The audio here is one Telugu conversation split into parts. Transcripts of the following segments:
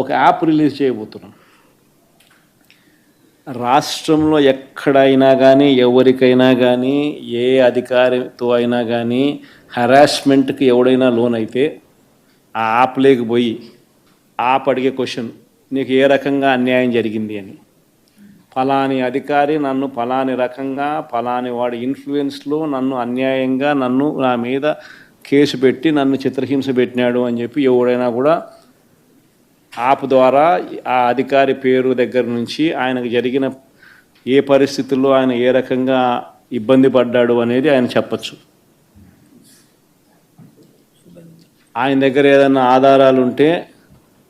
ఒక యాప్ రిలీజ్ చేయబోతున్నాం. రాష్ట్రంలో ఎక్కడైనా కానీ, ఎవరికైనా కానీ, ఏ అధికారితో అయినా కానీ హరాస్మెంట్కి ఎవడైనా లోన్ అయితే ఆ యాప్ లేకపోయి యాప్ అడిగే క్వశ్చన్, నీకు ఏ రకంగా అన్యాయం జరిగింది అని. ఫలాని అధికారి నన్ను ఫలాని రకంగా ఫలాని వాడి ఇన్ఫ్లుయెన్స్లో నన్ను అన్యాయంగా నా మీద కేసు పెట్టి నన్ను చిత్రహింస పెట్టినాడు అని చెప్పి ఎవడైనా కూడా యాప్ ద్వారా ఆ అధికారి పేరు దగ్గర నుంచి ఆయనకు జరిగిన ఏ పరిస్థితుల్లో ఆయన ఏ రకంగా ఇబ్బంది పడ్డాడు అనేది ఆయన చెప్పచ్చు. ఆయన దగ్గర ఏదైనా ఆధారాలు ఉంటే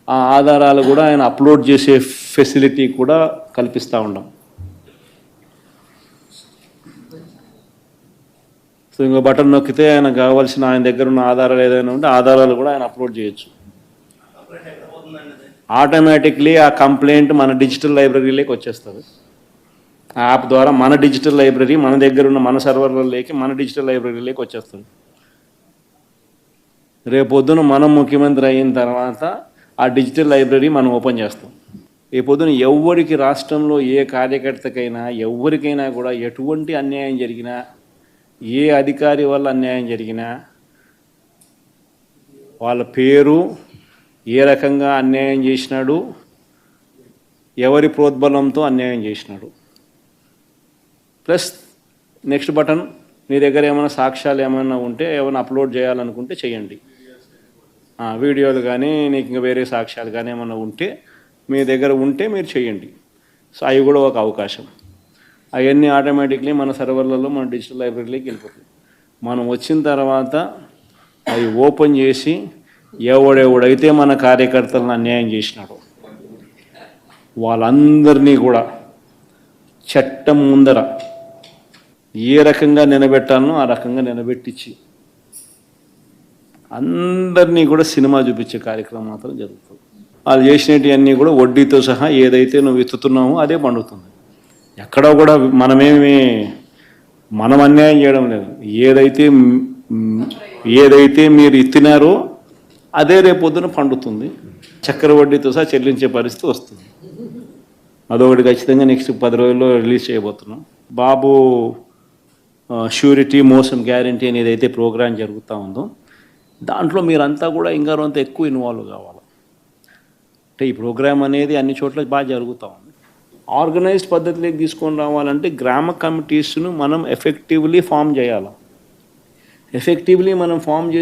ఆ ఆధారాలు కూడా ఆయన అప్లోడ్ చేసే ఫెసిలిటీ కూడా కల్పిస్తూ ఉన్నాం. సో ఇంకో బటన్ నొక్కితే ఆయన కావాల్సిన ఆయన దగ్గర ఉన్న ఆధారాలు ఏదైనా ఉంటే ఆధారాలు కూడా ఆయన అప్లోడ్ చేయొచ్చు. ఆటోమేటిక్లీ ఆ కంప్లైంట్ మన డిజిటల్ లైబ్రరీలోకి వచ్చేస్తుంది. ఆ యాప్ ద్వారా మన డిజిటల్ లైబ్రరీ మన దగ్గర ఉన్న మన సర్వర్లలోకి మన డిజిటల్ లైబ్రరీలోకి వచ్చేస్తుంది. రేపొద్దున మనం ముఖ్యమంత్రి అయిన తర్వాత ఆ డిజిటల్ లైబ్రరీ మనం ఓపెన్ చేస్తాం. రేపొద్దున ఎవరికి రాష్ట్రంలో ఏ కార్యకర్తకైనా ఎవరికైనా కూడా ఎటువంటి అన్యాయం జరిగినా, ఏ అధికారి వల్ల అన్యాయం జరిగినా, వాళ్ళ పేరు, ఏ రకంగా అన్యాయం చేసినాడు, ఎవరి ప్రోద్బలంతో అన్యాయం చేసినాడు, ప్లస్ నెక్స్ట్ బటన్, మీ దగ్గర ఏమైనా సాక్ష్యాలు ఏమైనా ఉంటే ఏమైనా అప్లోడ్ చేయాలనుకుంటే చేయండి. వీడియోలు కానీ నీకు ఇంకా వేరే సాక్ష్యాలు కానీ ఏమైనా ఉంటే మీ దగ్గర ఉంటే మీరు చేయండి. సో అవి కూడా ఒక అవకాశం. అవన్నీ ఆటోమేటిక్లీ మన సర్వర్లలో మన డిజిటల్ లైబ్రరీలోకి వెళ్ళిపోతుంది. మనం వచ్చిన తర్వాత అవి ఓపెన్ చేసి ఎవడెవడైతే మన కార్యకర్తలను అన్యాయం చేసినాడో వాళ్ళందరినీ కూడా చట్టం ముందర ఏ రకంగా నిలబెట్టాలనో ఆ రకంగా నిలబెట్టించి అందరినీ కూడా సినిమా చూపించే కార్యక్రమం మాత్రం జరుగుతుంది. వాళ్ళు చేసినవన్నీ కూడా వడ్డీతో సహా ఏదైతే నువ్వు ఎత్తుతున్నావో అదే పండుతుంది. ఎక్కడో కూడా మనం అన్యాయం చేయడం లేదు. ఏదైతే మీరు ఎత్తినారో అదే రేపొద్దున పండుతుంది. చక్కెర వడ్డీతో సహా చెల్లించే పరిస్థితి వస్తుంది. అదొకటి ఖచ్చితంగా నెక్స్ట్ 10 రోజుల్లో రిలీజ్ చేయబోతున్నాం. బాబు ష్యూరిటీ మోసం గ్యారంటీ అని ఏదైతే ప్రోగ్రాం జరుగుతూ ఉందో దాంట్లో మీరంతా కూడా ఇంకా అంత ఎక్కువ ఇన్వాల్వ్ కావాలి. అంటే ఈ ప్రోగ్రామ్ అనేది అన్ని చోట్ల బాగా జరుగుతూ ఉంది. ఆర్గనైజ్డ్ పద్ధతిలోకి తీసుకొని రావాలంటే గ్రామ కమిటీస్ను మనం ఎఫెక్టివ్లీ ఫామ్ చేయాలి. ఎఫెక్టివ్లీ మనం ఫామ్ చేసి